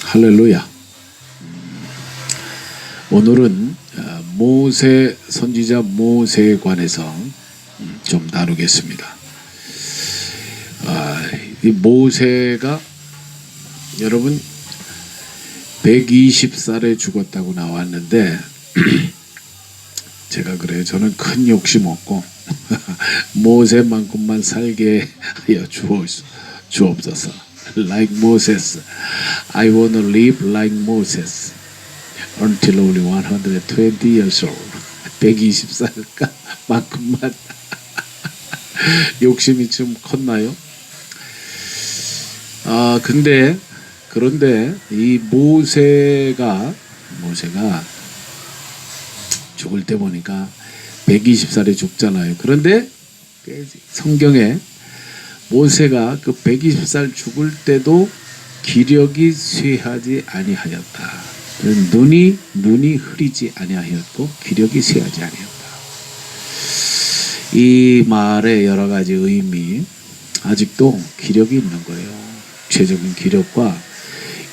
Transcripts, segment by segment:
할렐루야. 오늘은 모세 선지자 모세에 관해서 좀 나누겠습니다. 이 모세가 여러분 120살에 죽었다고 나왔는데 제가 그래요. 저는 큰 욕심 없고 모세만큼만 살게 하여 주옵소서. Like Moses, I want to live like Moses until only 120 years old. 120살만큼만 욕심이 좀 컸나요? 그런데 이 모세가 죽을 때 보니까 120살에 죽잖아요. 그런데 성경에 모세가 그 120살 죽을 때도 기력이 쇠하지 아니하였다. 눈이 흐리지 아니하였고 기력이 쇠하지 아니하였다. 이 말의 여러 가지 의미, 아직도 기력이 있는 거예요. 최적인 기력과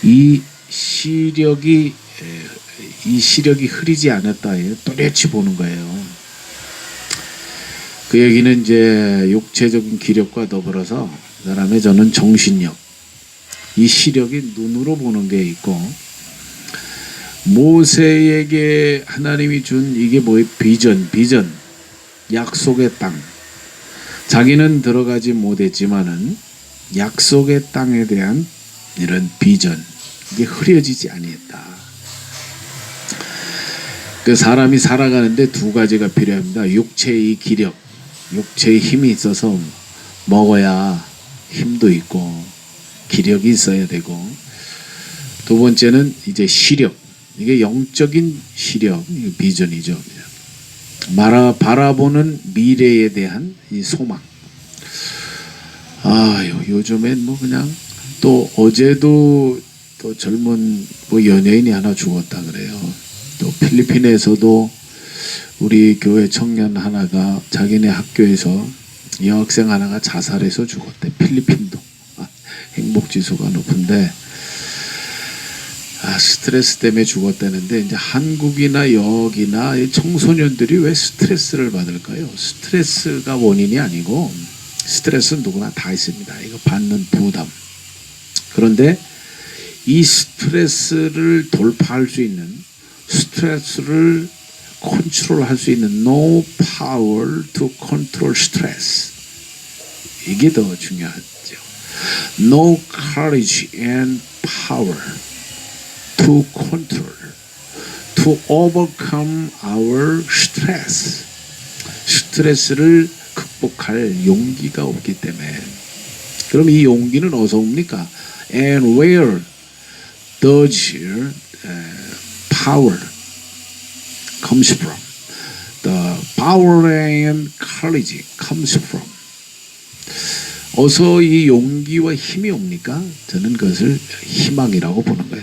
이 시력이 흐리지 않았다에 또렷이 보는 거예요. 그 얘기는 이제 육체적인 기력과 더불어서 그 다음에 저는 정신력, 이 시력이 눈으로 보는 게 있고, 모세에게 하나님이 준 이게 뭐예요? 비전, 약속의 땅. 자기는 들어가지 못했지만은 약속의 땅에 대한 이런 비전, 이게 흐려지지 아니했다. 그 사람이 살아가는데 두 가지가 필요합니다. 육체의 기력, 육체의 힘이 있어서 먹어야 힘도 있고 기력이 있어야 되고, 두 번째는 이제 시력, 이게 영적인 시력, 비전이죠. 바라보는 미래에 대한 이 소망. 요즘엔 그냥 또 어제도 또 젊은 연예인이 하나 죽었다 그래요. 또 필리핀에서도 우리 교회 청년 하나가 자기네 학교에서 여학생 하나가 자살해서 죽었대. 필리핀도 행복지수가 높은데 스트레스 때문에 죽었다는데, 이제 한국이나 여기나 청소년들이 왜 스트레스를 받을까요? 스트레스가 원인이 아니고, 스트레스는 누구나 다 있습니다. 이거 받는 부담. 그런데 이 스트레스를 돌파할 수 있는, 스트레스를 컨트롤할 수 있는 no power to control stress. 이게 더 중요하죠. No courage and power to control, to overcome our stress. 스트레스를 극복할 용기가 없기 때문에. 그럼 이 용기는 어디서 옵니까? And where does power comes from? The power and courage comes from. 어서 이 용기와 힘이 옵니까? 저는 그것을 희망이라고 보는 거예요.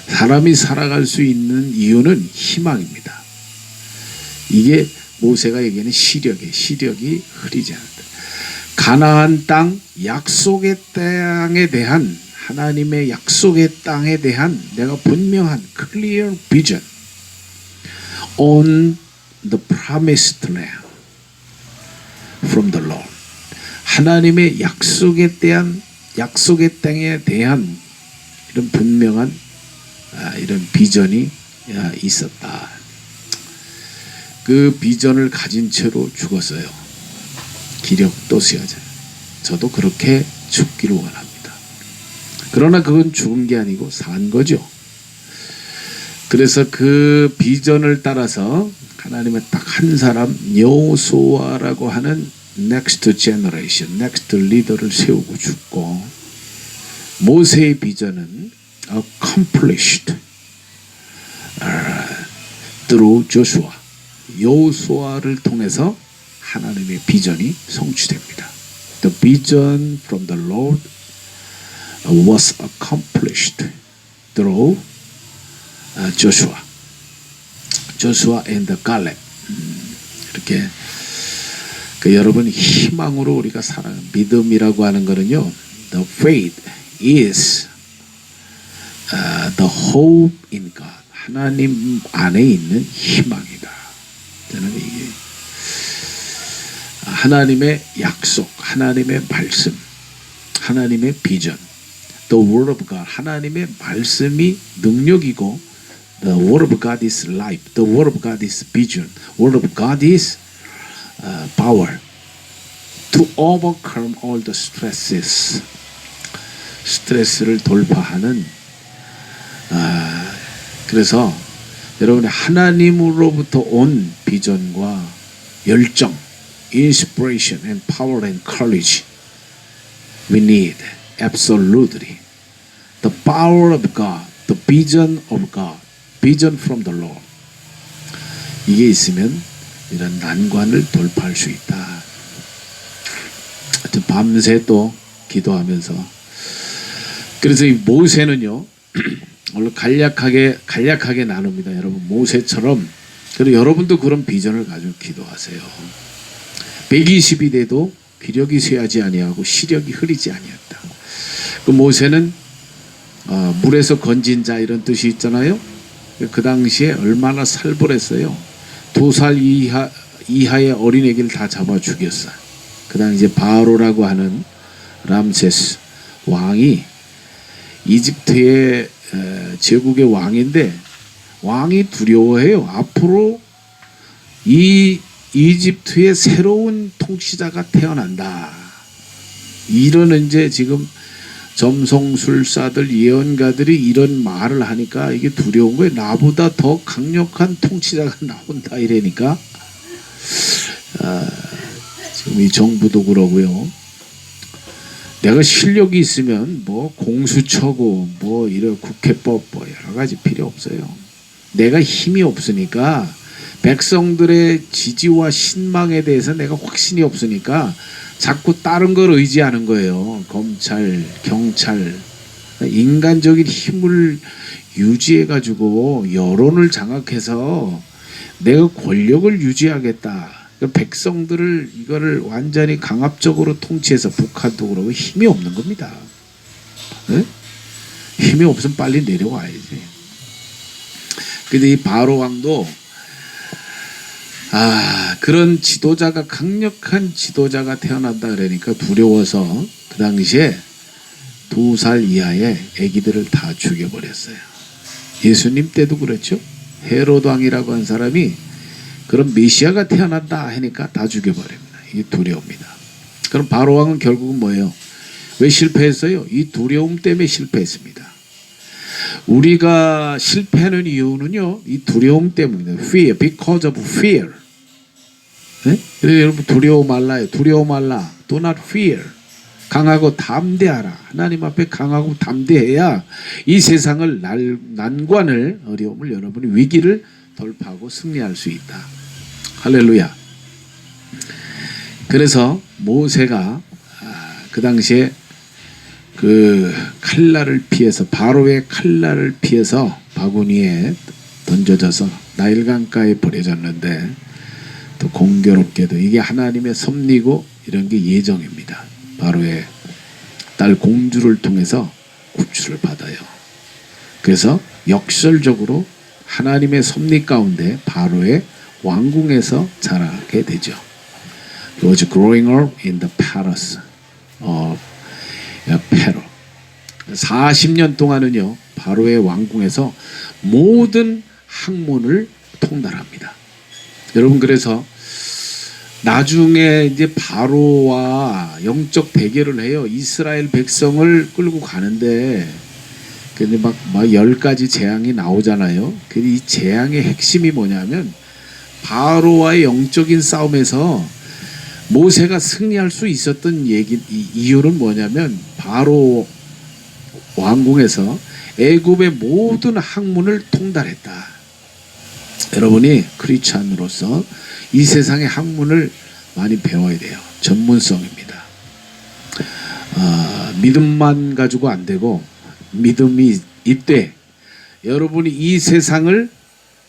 사람이 살아갈 수 있는 이유는 희망입니다. 이게 모세가 얘기하는 시력이 흐리지 않았다. 가나안 땅, 약속의 땅에 대한, 하나님의 약속의 땅에 대한 내가 분명한 clear vision on the promised land from the Lord. 하나님의 약속에 땅에 대한 이런 분명한 이런 비전이 있었다. 그 비전을 가진 채로 죽었어요. 기력도 쇠하죠. 저도 그렇게 죽기를 원합니다. 그러나 그건 죽은 게 아니고 산 거죠. 그래서 그 비전을 따라서 하나님의 딱 한 사람, 여호수아라고 하는 next generation, next leader를 세우고 죽고, 모세의 비전은 accomplished through Joshua. 여호수아를 통해서 하나님의 비전이 성취됩니다. The vision from the Lord was accomplished through Joshua and Caleb. 이렇게 여러분, 희망으로 우리가 믿음이라고 하는 거는요, the faith is the hope in God. 하나님 안에 있는 희망이다. 저는 이게 하나님의 약속, 하나님의 말씀, 하나님의 비전, the word of God. 하나님의 말씀이 능력이고, the word of God is life, the word of God is vision, word of God is power to overcome all the stresses. 스트레스를 돌파하는 그래서 여러분의 하나님으로부터 온 비전과 열정, inspiration and power and courage we need absolutely the power of God, the vision of God, vision from the Lord. 이게 있으면 이런 난관을 돌파할 수 있다. 하여튼 밤새 또 기도하면서 그래서 이 모세는요 오늘 간략하게 나눕니다. 여러분 모세처럼 그리고 여러분도 그런 비전을 가지고 기도하세요. 120이 돼도 기력이 쇠하지 아니하고 시력이 흐리지 아니했다. 그 모세는 물에서 건진 자 이런 뜻이 있잖아요. 그 당시에 얼마나 살벌했어요. 2살 이하의 어린애기를 다 잡아 죽였어요. 그 당시에 바로라고 하는 람세스 왕이 이집트의 제국의 왕인데 왕이 두려워해요. 앞으로 이 이집트의 새로운 통치자가 태어난다. 이런 이제 지금 점성술사들 예언가들이 이런 말을 하니까 이게 두려운 거예요. 나보다 더 강력한 통치자가 나온다 이러니까 지금 이 정부도 그러고요. 내가 실력이 있으면 뭐 공수처고 뭐 이런 국회법 뭐 여러 가지 필요 없어요. 내가 힘이 없으니까 백성들의 지지와 신망에 대해서 내가 확신이 없으니까 자꾸 다른 걸 의지하는 거예요. 검찰, 경찰, 인간적인 힘을 유지해가지고 여론을 장악해서 내가 권력을 유지하겠다. 백성들을 이거를 완전히 강압적으로 통치해서 북한도 그러고 힘이 없는 겁니다. 네? 힘이 없으면 빨리 내려와야지. 근데 이 바로 왕도 그런 지도자가 강력한 지도자가 태어난다 그러니까 두려워서 그 당시에 2살 이하의 아기들을 다 죽여버렸어요. 예수님 때도 그렇죠. 헤롯 왕이라고 한 사람이 그런 메시아가 태어난다 하니까 다 죽여버립니다. 이게 두려움입니다. 그럼 바로 왕은 결국은 뭐예요? 왜 실패했어요? 이 두려움 때문에 실패했습니다. 우리가 실패하는 이유는요, 이 두려움 때문입니다. Fear, because of fear. 네? 그래서 여러분 두려워 말라요. 두려워 말라. Do not fear. 강하고 담대하라. 하나님 앞에 강하고 담대해야 이 세상을 난관을 어려움을 여러분이 위기를 돌파하고 승리할 수 있다. 할렐루야. 그래서 모세가 그 당시에 그 칼날을 피해서 바로의 칼날을 피해서 바구니에 던져져서 나일강가에 버려졌는데 또 공교롭게도 이게 하나님의 섭리고 이런 게 예정입니다. 바로의 딸 공주를 통해서 구출을 받아요. 그래서 역설적으로 하나님의 섭리 가운데 바로의 왕궁에서 자라게 되죠. He was growing up in the palace of Pharaoh. 40년 동안은요 바로의 왕궁에서 모든 학문을 통달합니다. 여러분 그래서 나중에 이제 바로와 영적 대결을 해요. 이스라엘 백성을 끌고 가는데 근데 막 10가지 재앙이 나오잖아요. 근데 이 재앙의 핵심이 뭐냐면 바로와의 영적인 싸움에서 모세가 승리할 수 있었던 이유는 뭐냐면 바로 왕궁에서 애굽의 모든 학문을 통달했다. 여러분이 크리스찬으로서 이 세상의 학문을 많이 배워야 돼요. 전문성입니다. 믿음만 가지고 안 되고 믿음이 있되 여러분이 이 세상을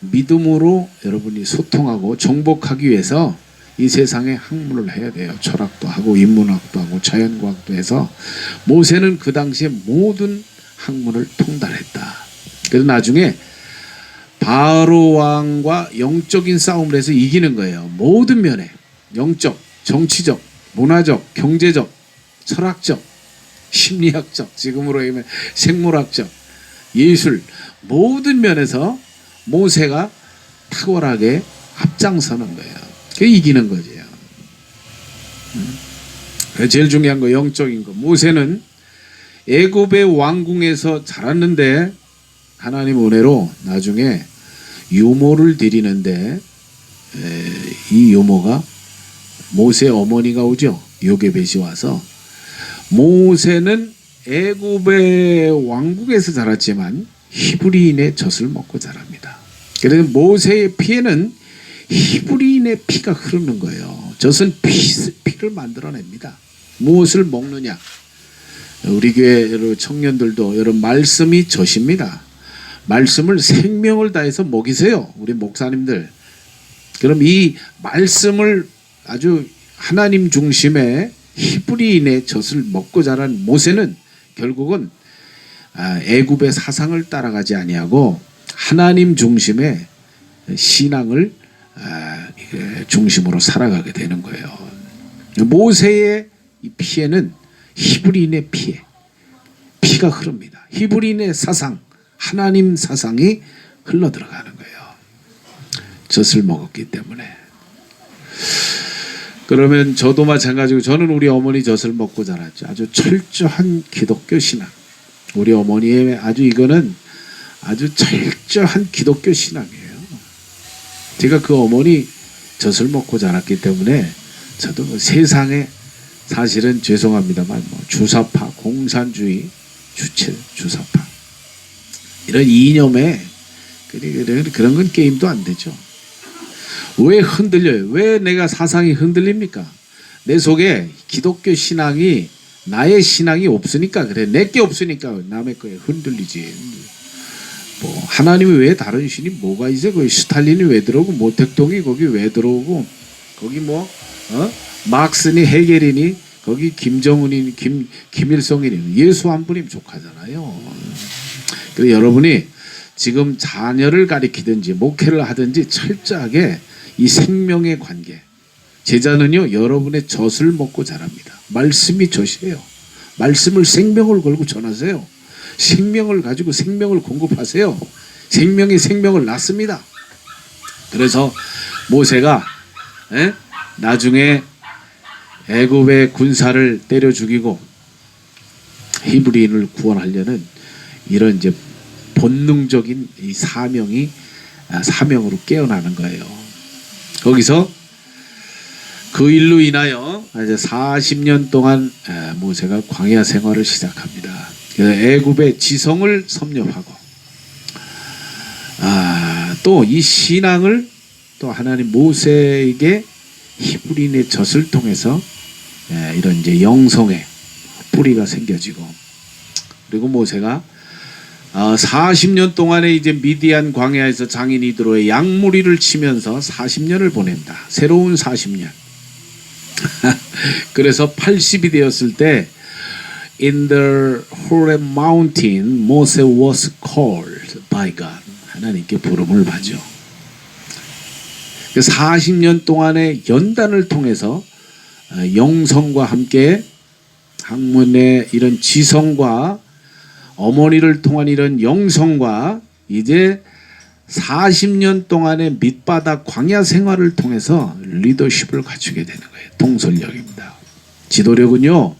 믿음으로 여러분이 소통하고 정복하기 위해서 이 세상에 학문을 해야 돼요. 철학도 하고 인문학도 하고 자연과학도 해서 모세는 그 당시에 모든 학문을 통달했다. 그래서 나중에 바로 왕과 영적인 싸움을 해서 이기는 거예요. 모든 면에 영적, 정치적, 문화적, 경제적, 철학적, 심리학적, 지금으로 하면 생물학적, 예술 모든 면에서 모세가 탁월하게 앞장서는 거예요. 그게 이기는 거죠. 제일 중요한 거 영적인 거. 모세는 애굽의 왕궁에서 자랐는데 하나님 은혜로 나중에 유모를 드리는데 이 유모가 모세 어머니가 오죠. 요게벳이 와서 모세는 애굽의 왕국에서 자랐지만 히브리인의 젖을 먹고 자랍니다. 그래서 모세의 피에는 히브리인의 피가 흐르는 거예요. 젖은 피를 만들어냅니다. 무엇을 먹느냐? 우리 교회 청년들도 여러분 말씀이 젖입니다. 말씀을 생명을 다해서 먹이세요. 우리 목사님들. 그럼 이 말씀을 아주 하나님 중심의 히브리인의 젖을 먹고 자란 모세는 결국은 애굽의 사상을 따라가지 아니하고 하나님 중심의 신앙을 중심으로 살아가게 되는 거예요. 모세의 이 피에는 히브리인의 피가 흐릅니다. 히브리인의 사상, 하나님 사상이 흘러 들어가는 거예요. 젖을 먹었기 때문에. 그러면 저도 마찬가지고 저는 우리 어머니 젖을 먹고 자랐죠. 아주 철저한 기독교 신앙. 우리 어머니의 이거는 아주 철저한 기독교 신앙이에요. 제가 그 어머니 젖을 먹고 자랐기 때문에 저도 세상에 사실은 죄송합니다만 주사파, 공산주의, 주사파 이런 이념에 그런 건 게임도 안 되죠. 왜 흔들려요? 왜 내가 사상이 흔들립니까? 내 속에 기독교 신앙이 나의 신앙이 없으니까 그래. 내게 없으니까 남의 거에 흔들리지. 하나님이 왜 다른 신이 뭐가 있어? 거기 스탈린이 왜 들어오고 모택동이 거기 왜 들어오고 거기 막스니 헤겔이니 거기 김정은이니 김일성이니 예수 한 분이면 족하잖아요. 그래서 여러분이 지금 자녀를 가리키든지 목회를 하든지 철저하게 이 생명의 관계. 제자는요 여러분의 젖을 먹고 자랍니다. 말씀이 젖이에요. 말씀을 생명을 걸고 전하세요. 생명을 가지고 생명을 공급하세요. 생명이 생명을 낳습니다. 그래서 모세가 나중에 애굽의 군사를 때려 죽이고 히브리인을 구원하려는 이런 이제 본능적인 이 사명으로 깨어나는 거예요. 거기서 그 일로 인하여 이제 40년 동안 모세가 광야 생활을 시작합니다. 애굽의 지성을 섭렵하고 또 이 신앙을 또 하나님 모세에게 히브리인의 젖을 통해서 이런 이제 영성의 뿌리가 생겨지고 그리고 모세가 40년 동안에 이제 미디안 광야에서 장인이드로의 양무리를 치면서 40년을 보낸다. 새로운 40년. 그래서 80이 되었을 때 In the Horeb Mountain, Moses was called by God. 하나님께 부름을 받죠. 40년 동안의 연단을 통해서 영성과 함께 학문의 이런 지성과 어머니를 통한 이런 영성과 이제 40년 동안의 밑바닥 광야 생활을 통해서 리더십을 갖추게 되는 거예요. 통솔력입니다. 지도력은요.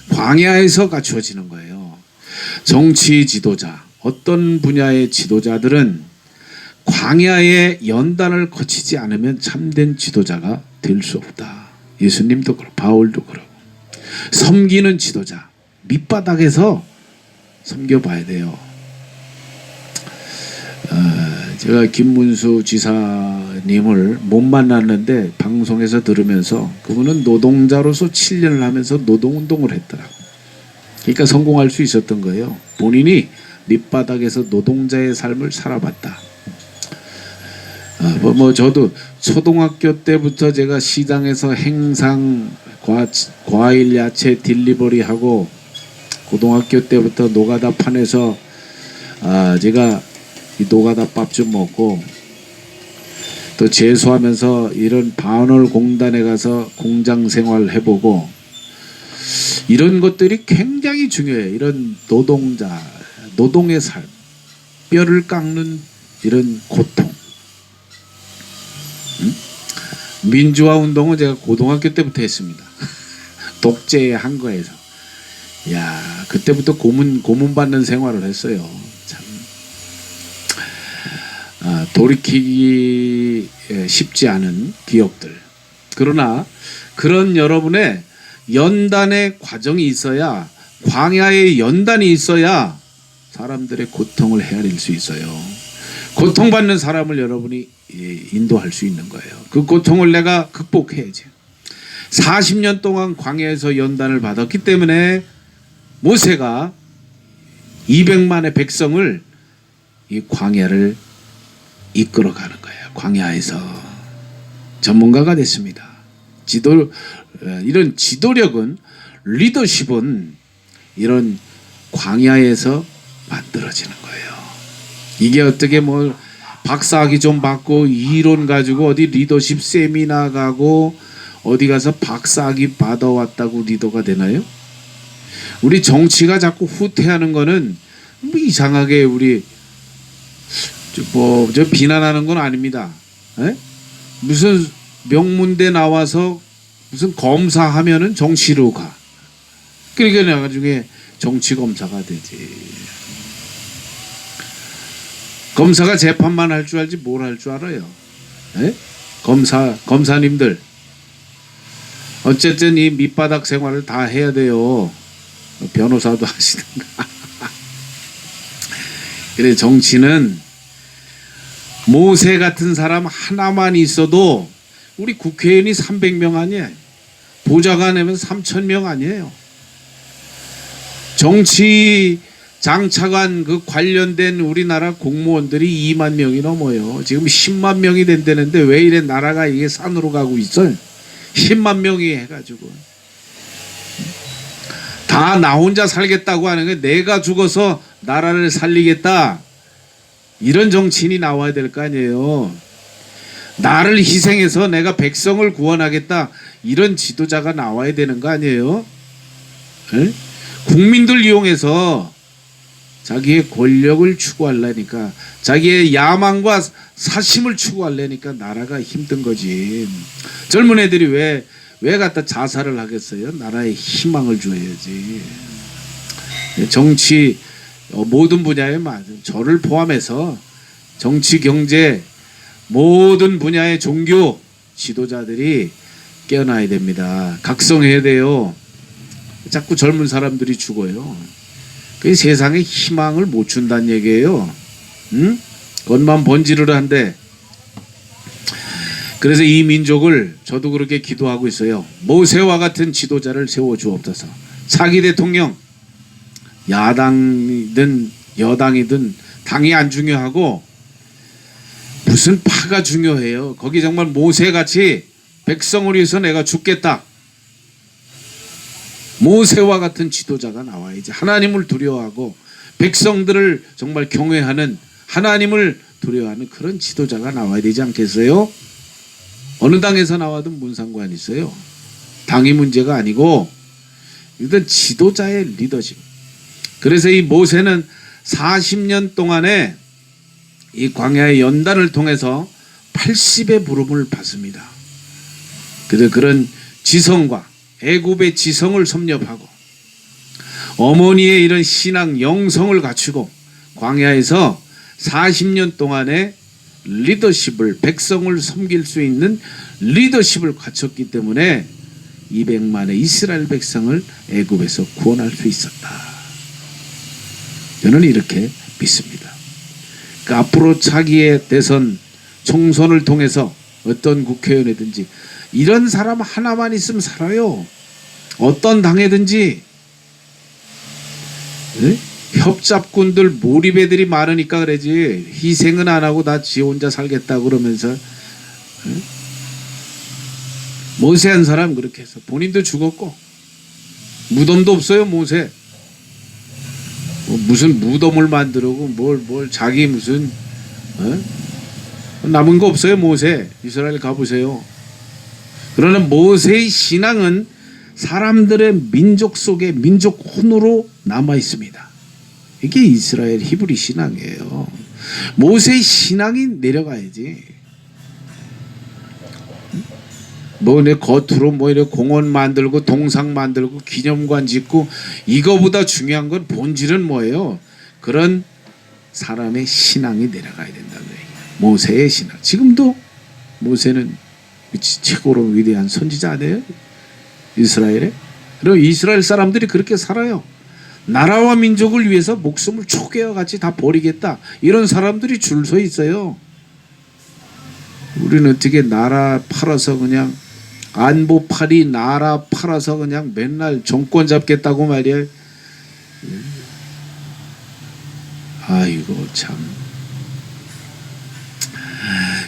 광야에서 갖추어지는 거예요. 정치 지도자, 어떤 분야의 지도자들은 광야의 연단을 거치지 않으면 참된 지도자가 될 수 없다. 예수님도 그렇고 바울도 그렇고 섬기는 지도자, 밑바닥에서 섬겨봐야 돼요. 제가 김문수 지사님을 못 만났는데 방송에서 들으면서 그분은 노동자로서 7년을 하면서 노동운동을 했더라고요. 그러니까 성공할 수 있었던 거예요. 본인이 밑바닥에서 노동자의 삶을 살아봤다. 저도 초등학교 때부터 제가 시장에서 행상 과일 야채 딜리버리 하고 고등학교 때부터 노가다 판에서 제가 이 노가다 밥 좀 먹고 또 재수하면서 이런 반월 공단에 가서 공장 생활 해보고 이런 것들이 굉장히 중요해요. 이런 노동의 삶, 뼈를 깎는 이런 고통. 민주화 운동은 제가 고등학교 때부터 했습니다. 독재의 한거에서. 야, 그때부터 고문 받는 생활을 했어요. 참. 돌이키기 쉽지 않은 기억들. 그러나 그런 여러분의 연단의 과정이 있어야, 광야의 연단이 있어야 사람들의 고통을 헤아릴 수 있어요. 고통받는 사람을 여러분이 인도할 수 있는 거예요. 그 고통을 내가 극복해야지. 40년 동안 광야에서 연단을 받았기 때문에 모세가 200만의 백성을 이 광야를 이끌어가는 거예요. 광야에서 전문가가 됐습니다. 이런 지도력은, 리더십은 이런 광야에서 만들어지는 거예요. 이게 어떻게 박사학위 좀 받고 이론 가지고 어디 리더십 세미나 가고 어디 가서 박사학위 받아왔다고 리더가 되나요? 우리 정치가 자꾸 후퇴하는 거는 이상하게 우리 저 비난하는 건 아닙니다. 에? 무슨 명문대 나와서 무슨 검사하면은 정치로 가. 그러니까 나중에 정치 검사가 되지. 검사가 재판만 할 줄 알지 뭘 할 줄 알아요. 에? 검사님들 어쨌든 이 밑바닥 생활을 다 해야 돼요. 변호사도 하시든가. 그래, 정치는 모세 같은 사람 하나만 있어도 우리 국회의원이 300명 아니에요. 보좌관 내면 3,000명 아니에요. 정치 장차관 그 관련된 우리나라 공무원들이 2만 명이 넘어요. 지금 10만 명이 된다는데 왜 이래 나라가 이게 산으로 가고 있어요. 10만 명이 해가지고 다 나 혼자 살겠다고 하는 게, 내가 죽어서 나라를 살리겠다 이런 정치인이 나와야 될 거 아니에요. 나를 희생해서 내가 백성을 구원하겠다 이런 지도자가 나와야 되는 거 아니에요. 에? 국민들 이용해서 자기의 권력을 추구하려니까, 자기의 야망과 사심을 추구하려니까 나라가 힘든 거지. 젊은 애들이 왜 갖다 자살을 하겠어요? 나라에 희망을 줘야지. 정치 모든 분야에, 저를 포함해서 정치, 경제 모든 분야의 종교 지도자들이 깨어나야 됩니다. 각성해야 돼요. 자꾸 젊은 사람들이 죽어요. 그 세상에 희망을 못 준다는 얘기예요. 응? 겉만 번지르르한데. 그래서 이 민족을 저도 그렇게 기도하고 있어요. 모세와 같은 지도자를 세워주옵소서. 차기 대통령, 야당이든 여당이든 당이 안 중요하고 무슨 파가 중요해요. 거기 정말 모세같이 백성을 위해서 내가 죽겠다. 모세와 같은 지도자가 나와야지. 하나님을 두려워하고 백성들을 정말 경외하는, 하나님을 두려워하는 그런 지도자가 나와야 되지 않겠어요? 어느 당에서 나와도 뭔 상관이 있어요? 당이 문제가 아니고 일단 지도자의 리더십. 그래서 이 모세는 40년 동안에 이 광야의 연단을 통해서 80의 부름을 받습니다. 그래서 그런 지성과 애굽의 지성을 섭렵하고 어머니의 이런 신앙 영성을 갖추고 광야에서 40년 동안의 리더십을, 백성을 섬길 수 있는 리더십을 갖췄기 때문에 200만의 이스라엘 백성을 애굽에서 구원할 수 있었다. 저는 이렇게 믿습니다. 그러니까 앞으로 차기의 대선 총선을 통해서 어떤 국회의원이든지 이런 사람 하나만 있으면 살아요. 어떤 당에든지. 네? 협잡꾼들 몰입애들이 많으니까 그러지 희생은 안 하고 나 지 혼자 살겠다 그러면서 모세 한 사람 그렇게 해서 본인도 죽었고 무덤도 없어요. 모세 무슨 무덤을 만들고 뭘 자기 무슨 남은 거 없어요. 모세 이스라엘 가보세요. 그러나 모세의 신앙은 사람들의 민족 속에 민족 혼으로 남아 있습니다. 이게 이스라엘 히브리 신앙이에요. 모세의 신앙이 내려가야지. 내 겉으로 이렇게 공원 만들고 동상 만들고 기념관 짓고 이거보다 중요한 건 본질은 뭐예요? 그런 사람의 신앙이 내려가야 된다는 얘기예요. 모세의 신앙. 지금도 모세는 최고로 위대한 선지자 아니에요? 이스라엘에? 그리고 이스라엘 사람들이 그렇게 살아요. 나라와 민족을 위해서 목숨을 초계와 같이 다 버리겠다. 이런 사람들이 줄 서 있어요. 우리는 어떻게 나라 팔아서 그냥 안보팔이 나라 팔아서 그냥 맨날 정권 잡겠다고 말이야. 아이고 참.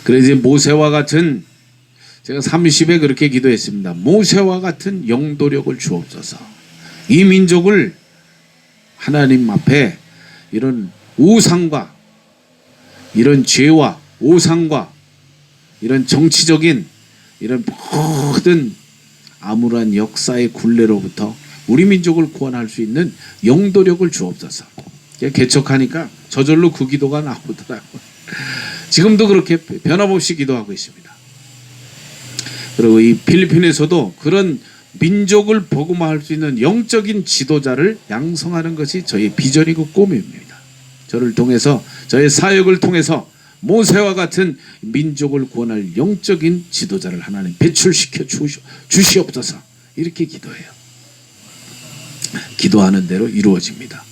그래서 모세와 같은 제가 30에 그렇게 기도했습니다. 모세와 같은 영도력을 주옵소서. 이 민족을 하나님 앞에 이런 우상과 이런 죄와 우상과 이런 정치적인 이런 모든 암울한 역사의 굴레로부터 우리 민족을 구원할 수 있는 영도력을 주옵소서. 개척하니까 저절로 그 기도가 나오더라고요. 지금도 그렇게 변함없이 기도하고 있습니다. 그리고 이 필리핀에서도 그런 민족을 복음화할 수 있는 영적인 지도자를 양성하는 것이 저의 비전이고 꿈입니다. 저를 통해서 저의 사역을 통해서 모세와 같은 민족을 구원할 영적인 지도자를 하나님 배출시켜 주시옵소서. 이렇게 기도해요. 기도하는 대로 이루어집니다.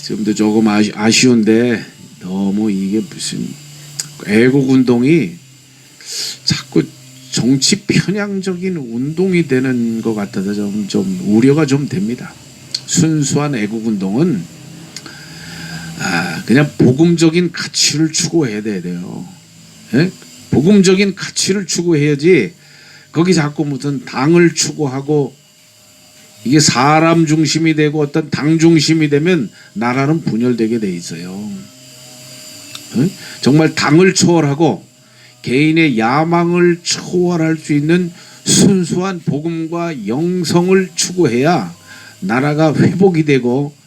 지금도 조금 아쉬운데 너무 이게 무슨 애국운동이 자꾸 정치 편향적인 운동이 되는 것 같아서 좀 우려가 좀 됩니다. 순수한 애국운동은 그냥 복음적인 가치를 추구해야 돼요. 예? 복음적인 가치를 추구해야지 거기 자꾸 무슨 당을 추구하고 이게 사람 중심이 되고 어떤 당 중심이 되면 나라는 분열되게 돼 있어요. 예? 정말 당을 초월하고 개인의 야망을 초월할 수 있는 순수한 복음과 영성을 추구해야 나라가 회복이 되고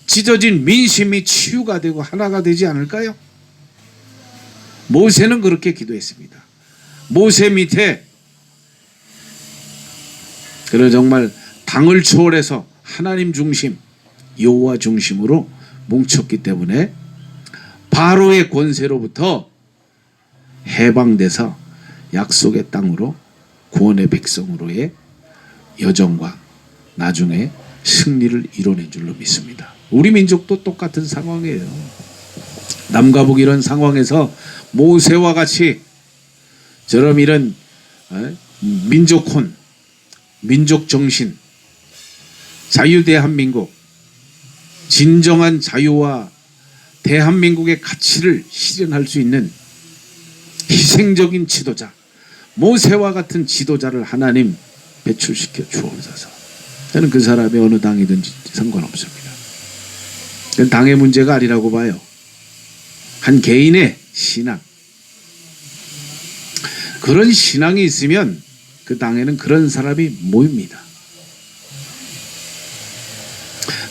찢어진 민심이 치유가 되고 하나가 되지 않을까요? 모세는 그렇게 기도했습니다. 모세 밑에 그래 정말 당을 초월해서 하나님 중심, 여호와 중심으로 뭉쳤기 때문에 바로의 권세로부터 해방돼서 약속의 땅으로 구원의 백성으로의 여정과 나중에 승리를 이뤄낸 줄로 믿습니다. 우리 민족도 똑같은 상황이에요. 남과 북 이런 상황에서 모세와 같이 저런 이런 민족혼, 민족정신, 자유대한민국, 진정한 자유와 대한민국의 가치를 실현할 수 있는 희생적인 지도자, 모세와 같은 지도자를 하나님 배출시켜 주옵소서. 저는 그 사람이 어느 당이든지 상관없습니다. 그건 당의 문제가 아니라고 봐요. 한 개인의 신앙, 그런 신앙이 있으면 그 당에는 그런 사람이 모입니다.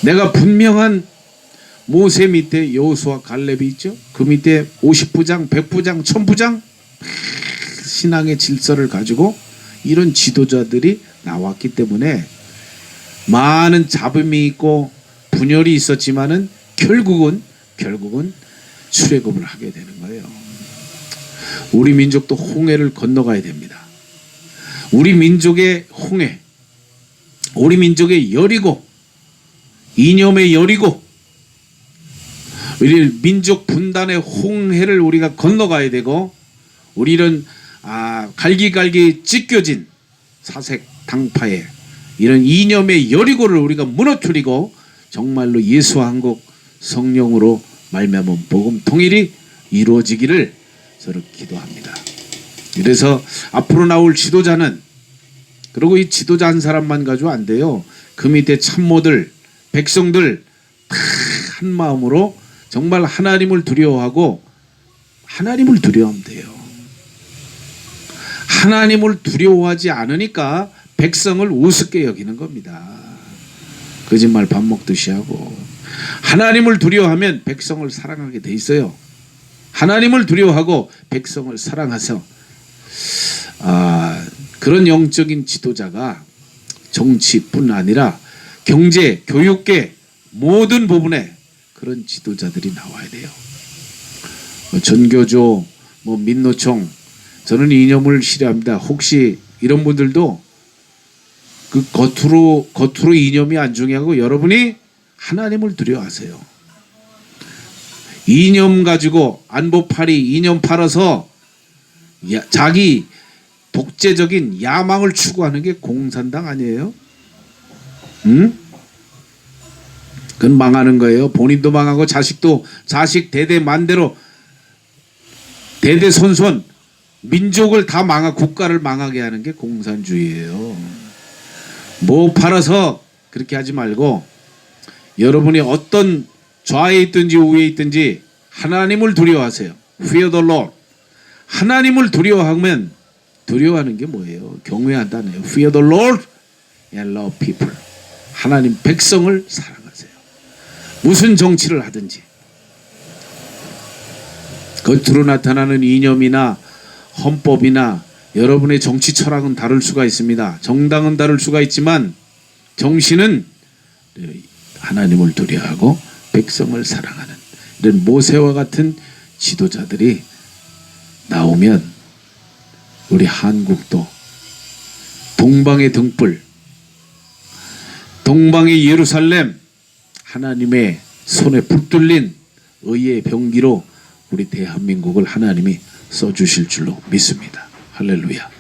내가 분명한 모세 밑에 여호수아 갈렙이 있죠. 그 밑에 50부장, 100부장, 1000부장 신앙의 질서를 가지고 이런 지도자들이 나왔기 때문에 많은 잡음이 있고 분열이 있었지만은 결국은 출애굽을 하게 되는 거예요. 우리 민족도 홍해를 건너가야 됩니다. 우리 민족의 홍해, 우리 민족의 여리고, 이념의 여리고, 우리 민족 분단의 홍해를 우리가 건너가야 되고, 우리는 갈기갈기 찢겨진 사색 당파의 이런 이념의 여리고를 우리가 무너뜨리고 정말로 예수 한국 성령으로 말미암은 복음 통일이 이루어지기를 저는 기도합니다. 그래서 앞으로 나올 지도자는, 그리고 이 지도자 한 사람만 가지고 안 돼요. 그 밑에 참모들, 백성들 다 한 마음으로 정말 하나님을 두려워하고 하나님을 두려워하면 돼요. 하나님을 두려워하지 않으니까 백성을 우습게 여기는 겁니다. 거짓말 밥 먹듯이 하고. 하나님을 두려워하면 백성을 사랑하게 돼 있어요. 하나님을 두려워하고 백성을 사랑해서 그런 영적인 지도자가 정치뿐 아니라 경제, 교육계 모든 부분에 그런 지도자들이 나와야 돼요. 전교조, 민노총, 저는 이념을 싫어합니다. 혹시 이런 분들도 그 겉으로 이념이 안 중요하고 여러분이 하나님을 두려워하세요. 이념 가지고 안보팔이 이념 팔아서 자기 독재적인 야망을 추구하는 게 공산당 아니에요? 응? 그건 망하는 거예요. 본인도 망하고 자식도 자식 대대만대로 대대손손 민족을 다 국가를 망하게 하는 게 공산주의예요. 뭐 팔아서 그렇게 하지 말고 여러분이 어떤 좌에 있든지 우에 있든지 하나님을 두려워하세요. Fear the Lord. 하나님을 두려워하면, 두려워하는 게 뭐예요? 경외한다네요. Fear the Lord and love people. 하나님 백성을 사랑하세요. 무슨 정치를 하든지 겉으로 나타나는 이념이나 헌법이나 여러분의 정치 철학은 다를 수가 있습니다. 정당은 다를 수가 있지만 정신은 하나님을 두려워하고 백성을 사랑하는 이런 모세와 같은 지도자들이 나오면 우리 한국도 동방의 등불, 동방의 예루살렘, 하나님의 손에 붙들린 의의 병기로 우리 대한민국을 하나님이 써주실 줄로 믿습니다. 할렐루야.